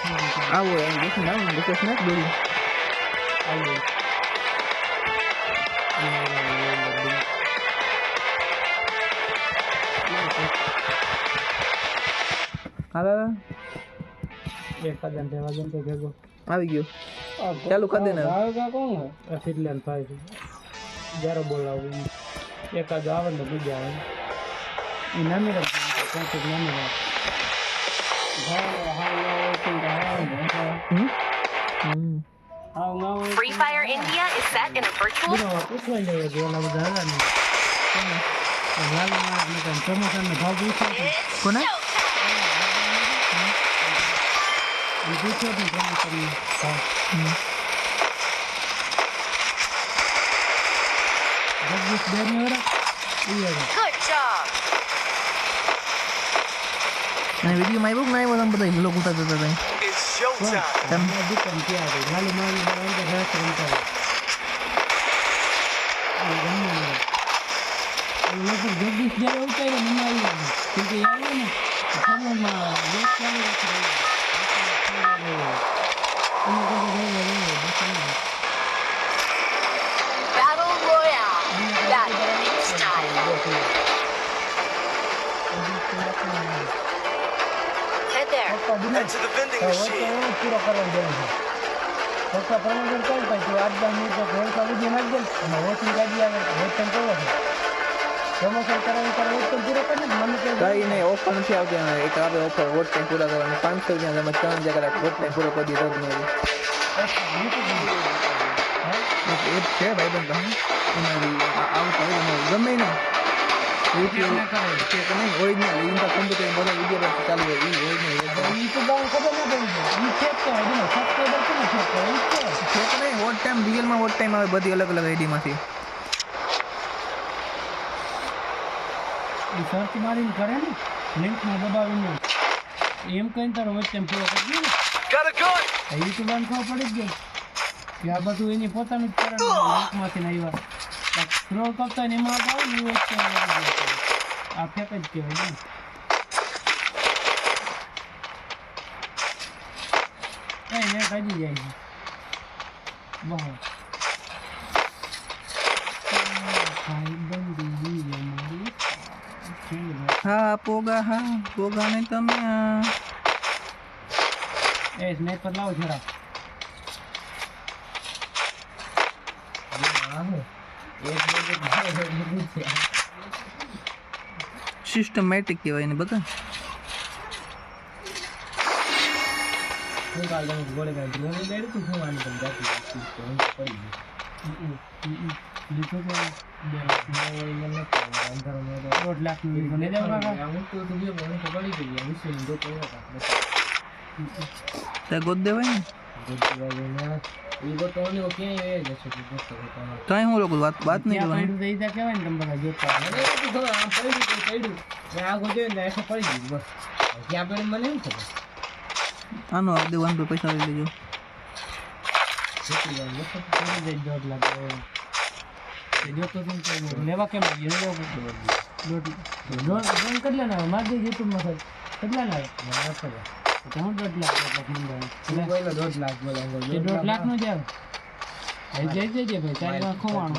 આવો એમ દેખી ના રિક્વેસ્ટ ના બોલી આવો હાલા એક કદમ તે વજન તો ભેગો આવી ગયો ચાલુ કરી દે ને આવેગા કોણ ફિટલેન થાય છે જ્યારે બોલાવું એકાદ આવે ને બીજા આવે એ નામી રાખે કોન્ટેક્ટ નામી રાખે Free Fire India is set in a virtual. કોને Good job. અને વિડીયો માં આવ્યો કે ના આવ્યો તમે બધા લોકો ઉતારતા હતા It's showtime. તમે દુકાન ક્યાં હતી નાલી મારી અંદર રાત રમતા લોકો જગદીશ જ્યારે ઉતારે મને આવી કેમકે આવે ને ખબરમાં વેચ ચાલુ રાખી Battle Royale. That makes time. Head there. Head to the vending machine. પૂરો કરવાનો દેવાનો છે પક્કા પ્રમોશન કોણ પછી 8-10 મિનિટ તો ઘોડ ચાલુ દે નાખ દે અને વોટિંગ ગાડી આવે વોટિંગ કરો પ્રમોશન કરાવી કરે વોટિંગ પૂરો કરી ને મને કે કઈ નહીં ઓફર નથી આવતી અને એક આવે ઓફર વોટ ટાઈમ પૂરા કરવાની 500 રૂપિયા તમે 3 જગ્યા વોટ ટાઈમ પૂરો કરી દીધો તમે એક છે ભાઈ બંધ એમાં આવતો ગમે ને યુટ્યુબ કે નહીં ઓરિજિનલ ઇન્ટા કોમ્પ્યુટર બધા વિડીયો પર ચાલુ હોય એ ઓરિજિનલ ઈ તો બહુ ખબર ન પડી ઈ ચેક તો હજી સબસ્ક્રાઇબર કેમ ચેક કરે છે કે નહીં વોટ ટાઈમ રિયલમાં વોટ ટાઈમ આવે બધી અલગ અલગ આઈડીમાંથી ઈ સર્ચ મારીને કરે ને લિંકમાં દબાવીને એમ કહીને તારો વોચ ટાઈમ પૂરો કરી દે ને Got a gun. યુટ્યુબ ખબર પડી જ ગઈ કે આ બધું એની પોતાનું જ કરે લિંકમાંથી આવ્યા સ્ક્રોલ કરતા ને એમાં આવે ને વોચ ટાઈમ આ ફેક જ કહેવાય ને કઈ ને કાઢી જાય છે બહુ હા પોગા ને તમે એ સ્નાઈપર લાવો જરા સિસ્ટમેટિક કહેવાય ને બધા તે ગોદ દેવાય ને કઈ હું લોકો વાત નહીં કરવાની કહેવાય ને તમે બધા જોતા આગળ જોઈને એસો પડી ગયું બસ ત્યાં પેલું મને એમ ખબર આનો દેવાનું તો પૈસા લઈ લેજો લેવા કેમ કેટલા ના માર દે યુટ્યુબમાં થાય કેટલા ના હું 1.5 લાખ મંગાવ્યું 1.5 લાખ નો જ આવે જઈ ભાઈ તારે ખોવાનું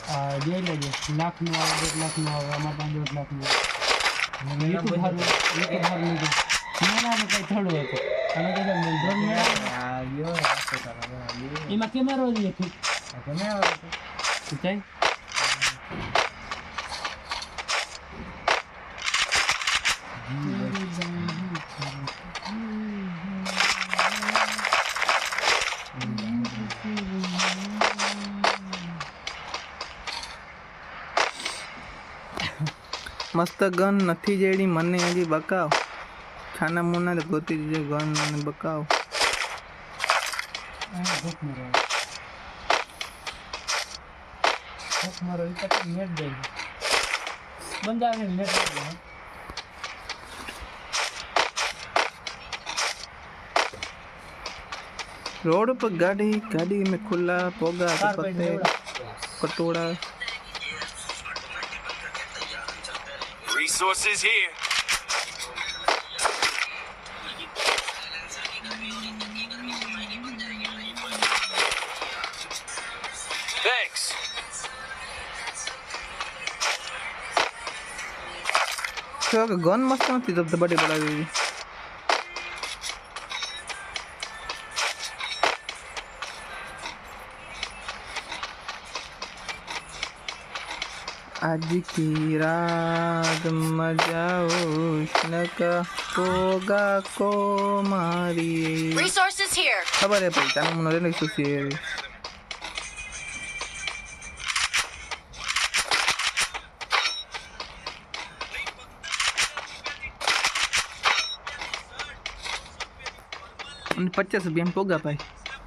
હા જઈ લેજે લાખ નું આવે 1.5 લાખ નું આવે આમાં 1.5 લાખ નું યુટ્યુબ હારું લીધું મેળા ને કઈ થોડું હતું અને કીધું એમાં કેમેરો જ નથી ચાઈ મસ્ત ગન નથી જેડી મને હજી બકાવ ખાના મુના ગોતી દીધો ગન મને બકાવ મારો નેટ દે બંધ નેટ रोड पर गाड़ी में खुला पोगा पत्ते कटोरा Resources here. ગન મસ્ત નથી ધબધબાટી બોલાવી आज की रात मजा उष्ण का होगा को मारी Resources here. खबर है भाई ताने મને રેને શું છે અને 50 રૂપિયા પોગા ભાઈ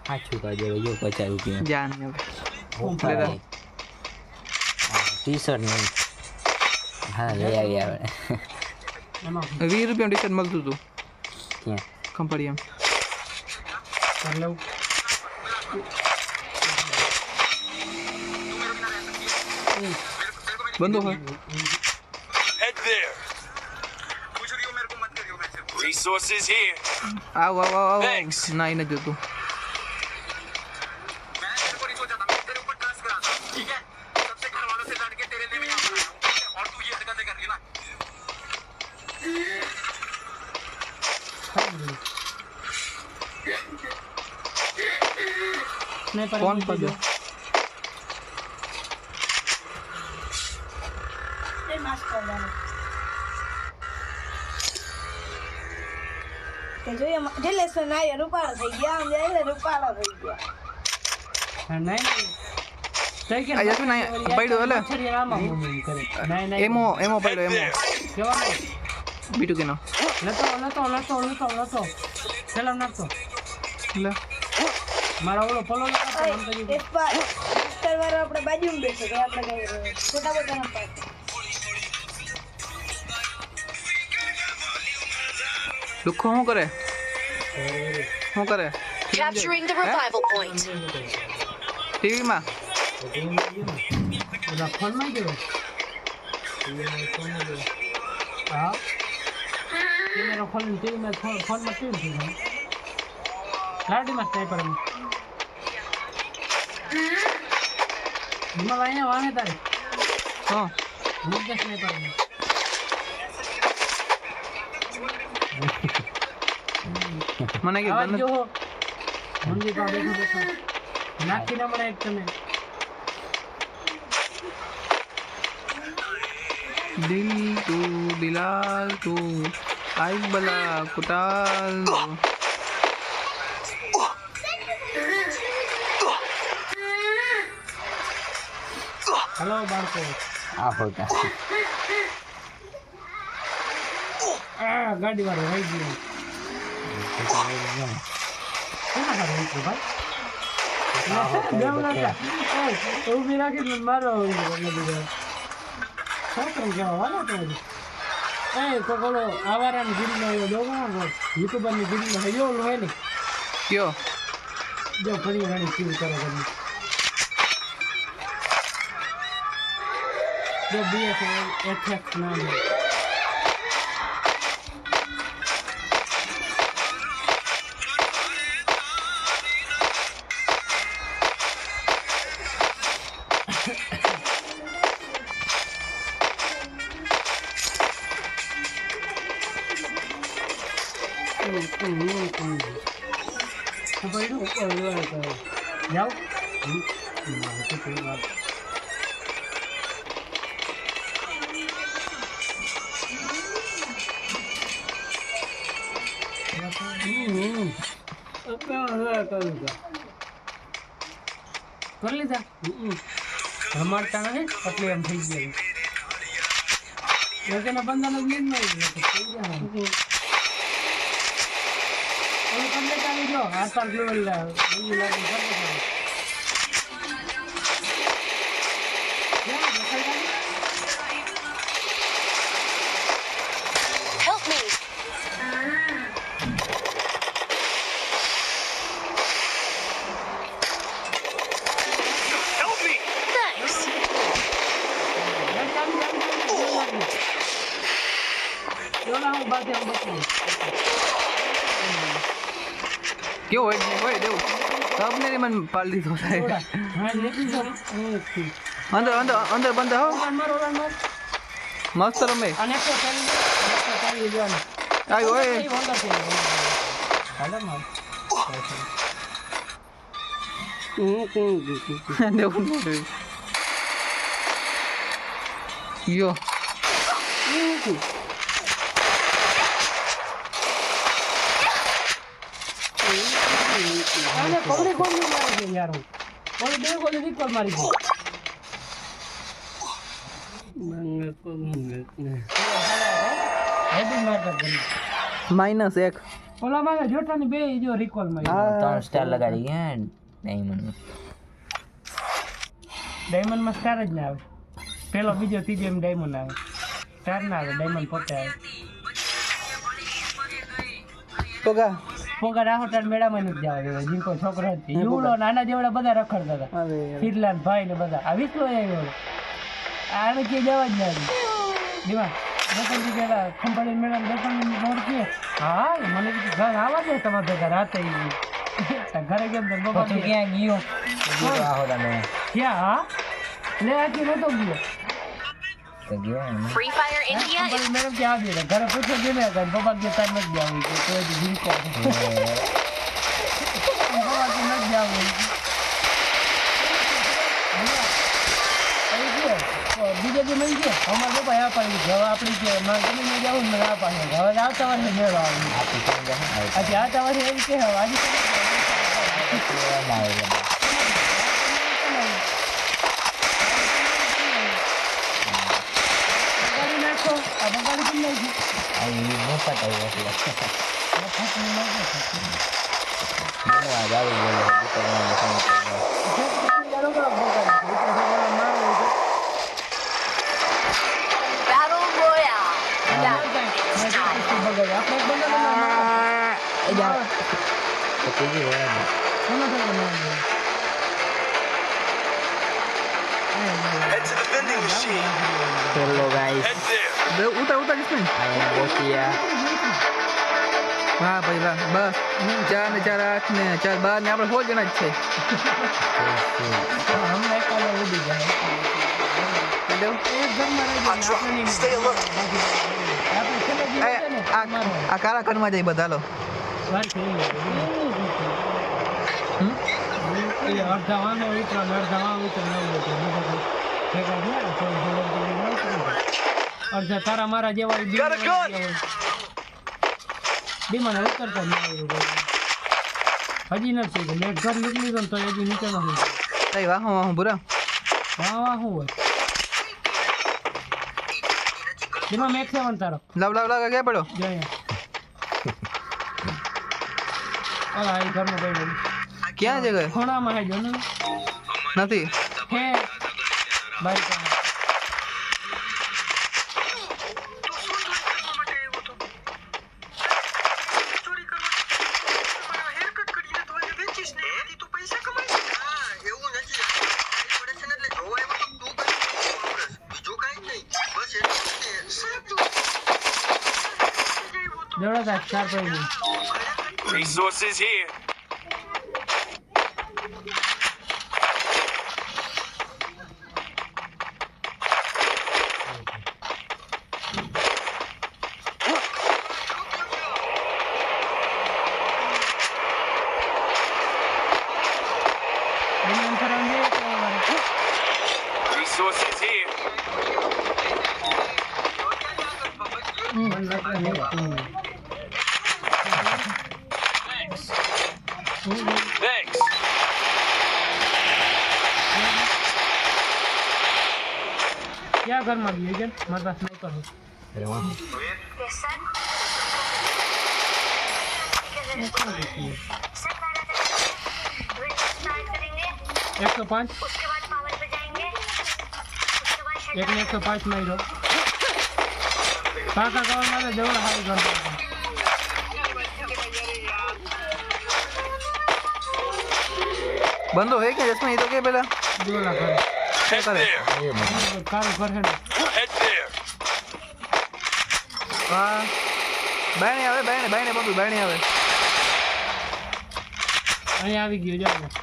સાચું કાજે જો 50 રૂપિયા જાન હવે ટી શર્ટ નહીં હા લઈ આવી આવે 20 રૂપિયા ટી શર્ટ મળતું હતું ક્યાં કંપડી એમ કર લઉં બંધો હોય Head there. Resources here. આવ આવ આવ Thanks. ના એને જોતું સ્નાઈપર કોણ પગ્યો કે જોઈએ જલેસન આયા રૂપાળા થઈ ગયા આમ જાય એટલે રૂપાળા થઈ ગયા નહીં તઈ કે આ જતું ના પડ્યો એટલે છરી આમાં મૂવ કરે નહીં એમો એમો પડ્યો એમો કેવાનો બીટુ કેનો નતો પેલા નાખતો લે મારા ઓલો પલો નાખતો આમ તો એક બાર માસ્ટર વાળો આપણે બાજુમાં બેઠો તો આપણે કઈ છોટા બોટા ના પાડે દુખો શું કરે Capturing the revival point. TV માં ઓલા ફોન માં ગયો હા કેમેરા ખોલીને ટીવી માં ફોન માં કેમ છે ગાડી માં સ્નાઈપર વિમલ અહીંયા વાહે તારે હા મુદ્દા સ્નાઈપર મને કે આવાજ ગન જો મંજી પા બેઠો નાખી ના મળે એક તમે દિલ તું દિલાલ તું આઈ બલા કુટાલ હેલો બાળકો આ હોતા આ ગાડી વાળો રહી ગયો કોના ગાડી ઉતરો ભાઈ ઉભી રાખી મારો છોકરો કેવા વાળા તો તો બોલો આવારાની ગીરીમાં એવો દોગણો યુટ્યુબરની ગીરીમાં હૈયો હોય ને કયો જો ઘણી ઘણી ફીલ કરે ઘણી જો BF એથેક્સ નામ જાઓ કરી લીધા રમાડતા નથી એટલે એમ થઈ ગયા એના બંધાનો નીંદ નહીં થઈ ગયા તમને ચાલી જો આસાર લેવલ બીજું લાગે Help me. Help me! Thanks. કેવો હોય દેવું સબને ને મને પાલ દીધો થાય અંદર અંદર અંદર બંધ હો મસ્ત રમે અને આવ્યો એ દેવું નથી યો પકડી કોણ મારી ગઈ યાર કોણ બે ગોલી રિકોલ મારી ગઈ -1 ઓલા માં જોટાની બે જો રિકોલ મારી 3 સ્ટાર લગાડી ગયા ડાયમંડ માં સ્ટાર જ ના આવે પેલો બીજો ત્રીજો એમ ડાયમંડ આવે સ્ટાર ના આવે ડાયમંડ પોતે આવે પોગા રાહો તાર મેળામાં નથી જવા દેવા જીકો છોકરો હતી યુલો નાના જેવડા બધા રખડતા હતા ફિરલાન ભાઈ ને બધા આ વિસલો આવ્યો આને કે જવા જ ના દીવા દર્શન પેલા ખંભાળી મેળા દર્શન મોડ કે હા મને કીધું ઘર આવા છે તમારા ભેગા રાતે ઘરે કેમ બાબા ક્યાં ગયો ક્યાં હા લે આખી નતો ગયો Free Fire India is madam કે આવી ને ઘરે પૂછો કે ને બાબા કે તાર નથી જાવું કે કોઈ જીકો બાબા કે નથી જાવું બીજે જે મળી ગયા અમારા બાબા આ પાડી હવે આપણી કે મારે તમે જાવું ને આ પાડી હવે આવતા વર્ષે મેળો આવી આજે આવતા વર્ષે એમ કે હવે આજે Battle Royale. Head to the vending machine. Hello guys Head there. ઉતાર કિસ્મત વાહ ભાઈ વાહ બસ 4 ને 4 8 ને 4 12 ને આપણે 16 જણા જ છે Stay alert. આ કારા ઘરમાં જાય બધા લો અડધા તારા મારા જેવા બીમાને ઉતરતા હજી નથી લેટ ઘર નીકળી ગયો તો હજી નીચે નથી તઈ વાહ વાહ બુરા વાહ વાહ શું હોય બીમા મેક 7 તારો લાવ ક્યાં પડ્યો જો અહીંયા ઓલા આ ઘરમાં બેઠો ક્યાં જગ્યાએ ખૂણામાં હે જો ને નથી હે બાઈક દેવડા ચાર પડી Resources here. Resources here. Thanks. क्या घर में भी है मारे पास नहीं करो एक सौ 5 एक ने 105 में लो काका कवर मारे जवळ हाई कर બંધો હે કે જસમાં એ તો કે પેલા જોલા કરે Head કરે there. કારો કર હે Head there. હા બાયણે આવે બાયણે બંધુ બાયણે આવે અહીં આવી ગયો જાવ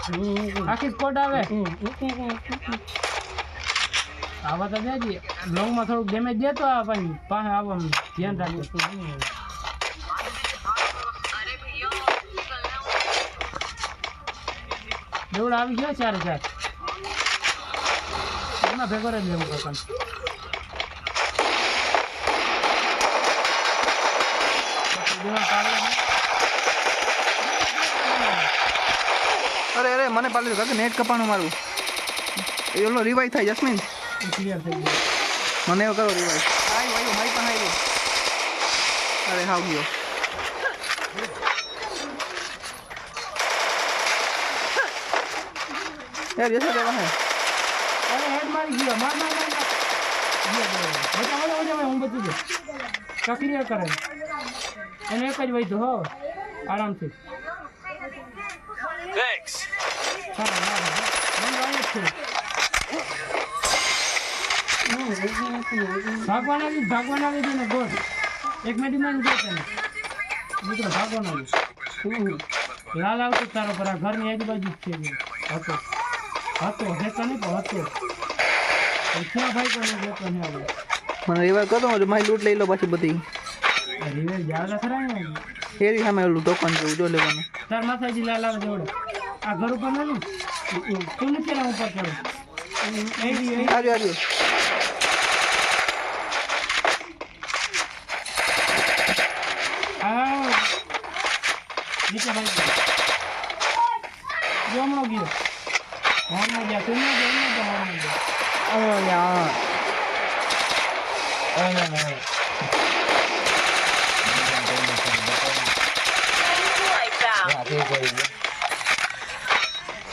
આખી સ્કોટ આવે આવા તો દેજી લોંગમાં થોડુંક ડેમેજ દેતો આ પણ પાસે આવવા ધ્યાન રાખજો દેવડા આવી ગયો 4 એમાં ભેગો રહી લેવું પસંદ અરે મને પાલું કાકે નેટ કપાણું મારું એલો રિવાઇવ થાય જસ્મીન ક્લિયર થઈ ગયું મને એવો કરો રિવાઇવ આવ્યો મારી પાસે આવ્યો અરે હાવ ગયો યાર જશે દેવા હે અરે હેડ મારી ગયો માર બચા હું બચી ગયો કા ક્લિયર કરે એને એક જ વૈધો હો આરામથી Thanks. ભાગવાના આવી ને બોસ એક મેડીમાં ગયો છે મિત્રો ભાગવાના લાલ આવતો તારો પર ઘરની આજુબાજુ જ છે હતો હેતો નહીં પણ હતો ક્યાં ભાઈ કોને લેતો નહીં આવે મને રિવાઇવ કરો મારી લૂંટ લઈ લો પાછી બધી રિવેલ જાવલા ખરા ને એરી સામે ઓલું દુકાન જેવું જો લેવાનું તાર માથાજી લાલ આવે જોડે આ ઘર ઉપર નથી તું નથી ના ઉપર ચડો આવ્યો નીચે ભાઈ જો હમણાં ગયો હોર્નમાં ગયા તું ના હોર્નમાં ગયા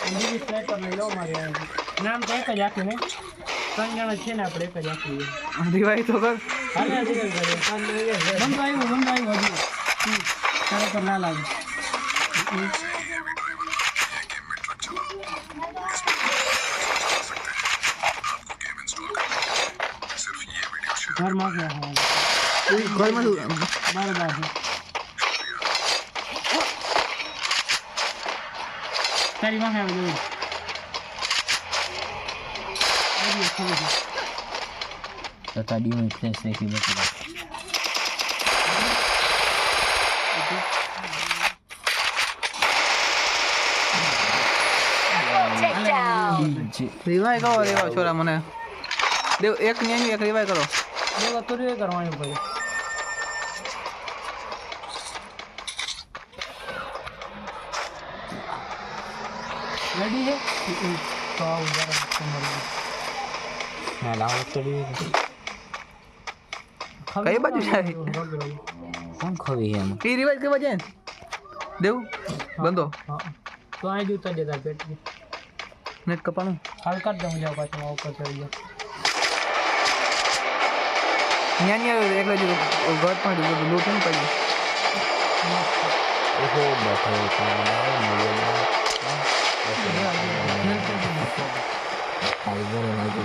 બીજી સ્નાઈપર લઈ લો મારે નામ તો એક જ આખી ને 3 જણા છે ને આપણે એક જ આખી રિવાઇવ તો કર હાલે હજી બંધ આવ્યું હજી તારે તો ના લાગે ઘરમાં ગયા ઘરમાં બરાબર તારી વાહે આવી ગયું તો તાડીમાં ફ્લેશ નાખી બચી રિવાઇવ કરો છોરા મને દેવ એક ની એક રિવાઇવ કરો દેવા તો રે કરવાની ભાઈ રેડી હે તો આવ જરા તમારી હા લાવ તડી કઈ બાજુ જાય કોણ ખવી એમ ઈ રિવાઇવ કરવા જાય દેવ બંધો તો આ જૂતા દેતા પેટ નેટ કપાણું હાલ કાઢ દઉં જાવ પાછું ઉપર ચડી જાવ ન્યા એકલા જ ઘર પાડી બધું લૂંટ નહીં પડી ઓહો બેઠો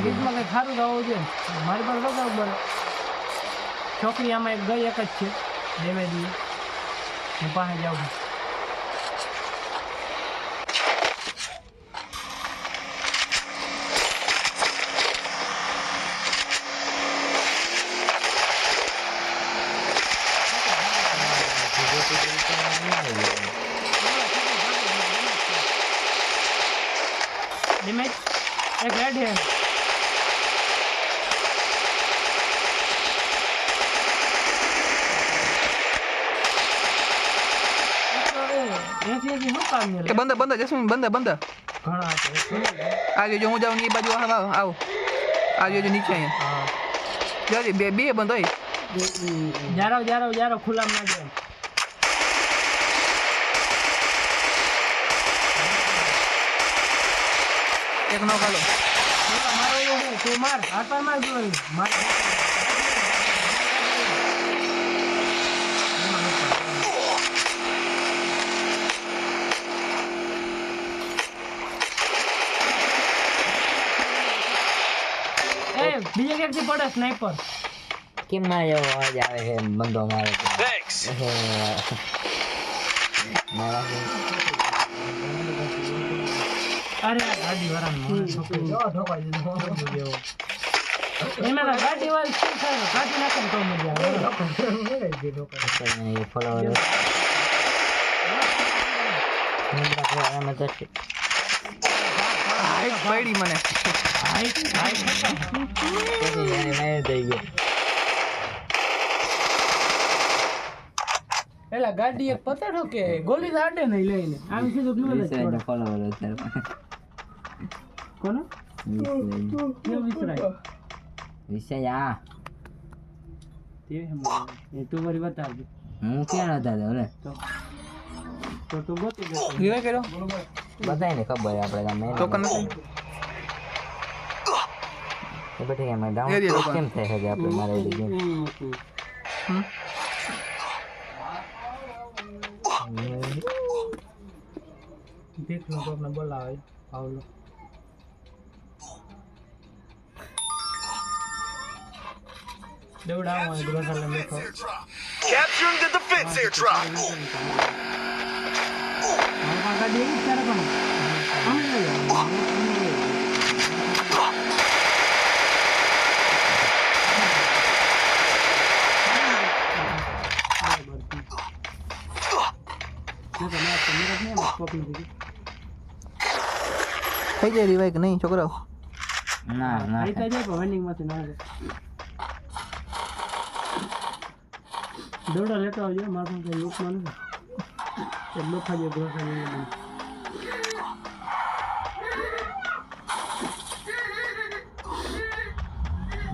ગીતમાં કંઈ ખારું ગાવું છે મારી પાસે લગાવ બને છોકરી આમાં એક ગઈ એક જ છે ડેમેજી હું પાસે જાઉં डैमेज एक रेड है એ બંધ જસ્મીન બંધ ઘણા આજે જો હું જાઉં ને એ બાજુ આવ આજે જો નીચે અહીંયા જલ્દી બે બંધ હોય જારો ખુલ્લા ના જાય એક નો ખાલો મારો એવું તું માર હાથ માર જોઈ માર બીજે ક્યાંકથી પડે સ્નાઈપર કેમ ના એવો અવાજ આવે છે બંધો મારે અરે આ ગાડી વાળાનો ઠોકાઈ દીધો. એમાં ના ગાડી વાળી શું થાય કાઢી નાખે ને તો મજા આવે. એ ફોલોવર હાઈટ પડી મને. એલા ગાડી એક પતાડો કે ગોલી દાડે નહીં લઈને આમ સીધું ગ્લુલ જ છોડે. ફોલોવર કોનો કેમ વિસરાય વિષય આ તે હમ એ તું વરી બતાવજે. હું ક્યાં હતા ઓલે તો તું ગોતી દે. રીવાય કર્યો બધાય ને ખબર આપણે ગામે ટોકન નથી. એ બેઠે એમાં ડાઉન એરિયા ટોકન. કેમ થાય છે આપણે મારે ગેમ દેખ લો તો આપણે બોલાવે આવલો. દેવડાવો ગ્રોસર લેખો. Capturing the defense airdrop. મારા ગાડી એક તારે પણ અમે લઈ થઈ જાય રીવાય કે નહીં છોકરાઓ? ના ના આઈ તો જાય વેન્ડિંગ માંથી ના દોડો લેતો આવજો મારું કઈ યુકમાં નથી એટલો ખાજો ગ્રોસર લઈને.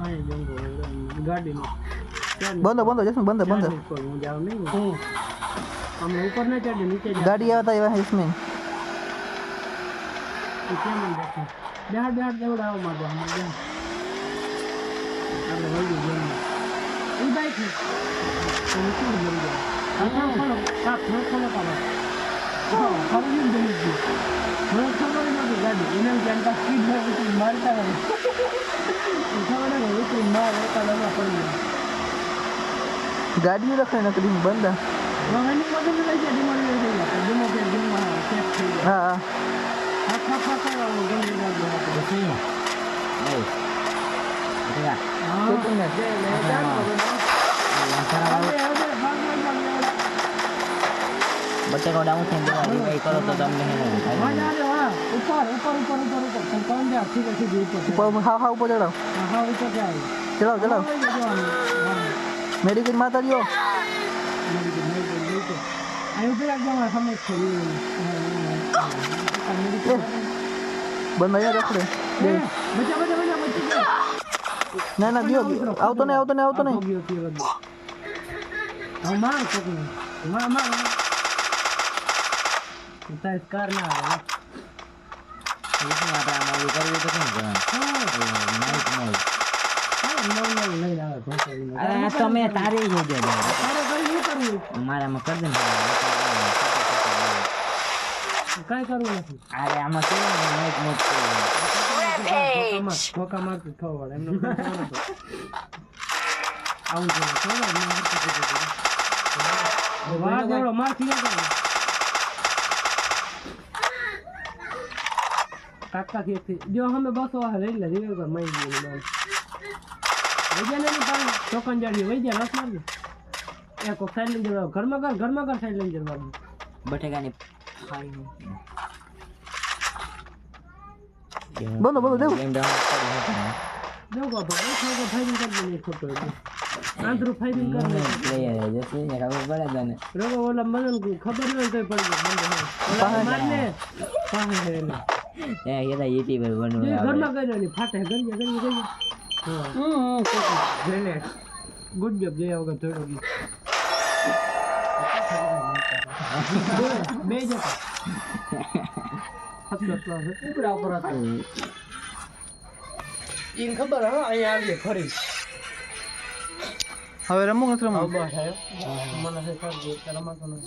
આઈ જંગો ગાડીમાં બંધો બંધો જસમ બંધો બંધો. હું જાઉં નહીં અમે ઉપર ના ચડે નીચે જાય. ગાડી આવતા એવા હિસ્મેન. કેમ બેઠા બેહાડ બેહાડ દેવડાવો મારતો અમે બેન આપણે વળી જઈએ એ બાઈક છે તો નીચે મરી જાય. આ ખોલો કાપ ખોલો કાપ ખરી દઈ દે મને ખબર નથી ગાડી એને જનતા સ્પીડ માં મારતા રહે ખબર નહીં ઉતરી માર એકા લગા પડી જાય. ગાડી રખાય ને કદી બંધા. વગરની મગજ લઈ જાય ડિમાન્ડ લઈ જાય ડિમો કે ડિમમાં સેફ થઈ જાય. હા આખા આખા ગંદી લાગે નહીં બેટા હા ને બટેકો ડાઉન થઈને દેવા કઈ કરો તો તમને હે નહીં ઉપર હા હા ઉપર ચડાવ. ચડાવ ચડાવ. મેડિકલ માતા રહ્યો. બંધ અહીંયા રખડે. ના ના ગયો આવતો નહીં આવતો નહીં આવતો નહીં. કાર ના આવે આપણે આમાં ઓલું કરવું તો કેમ કરવાનું લઈને આવે અરે આ તો મેં તારી જ દે મારામાં કરી દે કઈ કરવું નથી. અરે આમાં કેવું મોટ મોટ Rampage. ધોકા મારતું થવા એમનો આવું વાહ દેવડો માર થઈ જાય કાકા કે જો હમે બસો આ લઈ લે રીવે પર માઈ ગયો નામ વૈજા ને પાણી ટોકન જાડી વૈજા રસ મારજો એક સાઈડ લઈ જવા ઘરમાં ઘર સાઈડ લઈ જવાનું બટેકાની બંધો બંધો દેવ. ગેમ ડાઉન દેવ કો ભાઈ ખાઓ ફાઈટિંગ કરી દે ખોટો આંતરું ફાઈટિંગ કરી દે પ્લેયર જશે ને ખબર પડે તને રોગો ઓલા મનન ખબર ન હોય તો પડી જાય મારને પાહે હેલે એ કેતા ઈટી પર બનવું જે ઘરમાં કર્યો ની ફાટે ગરી હા જેને ગુડ જોબ જે વગર થોડો બે જતા ઉપડા ઉપર હતા ઈન ખબર હા અહીંયા આવીએ ફરી હવે રમવું નથી રમવું. બસ મને રમાતો નથી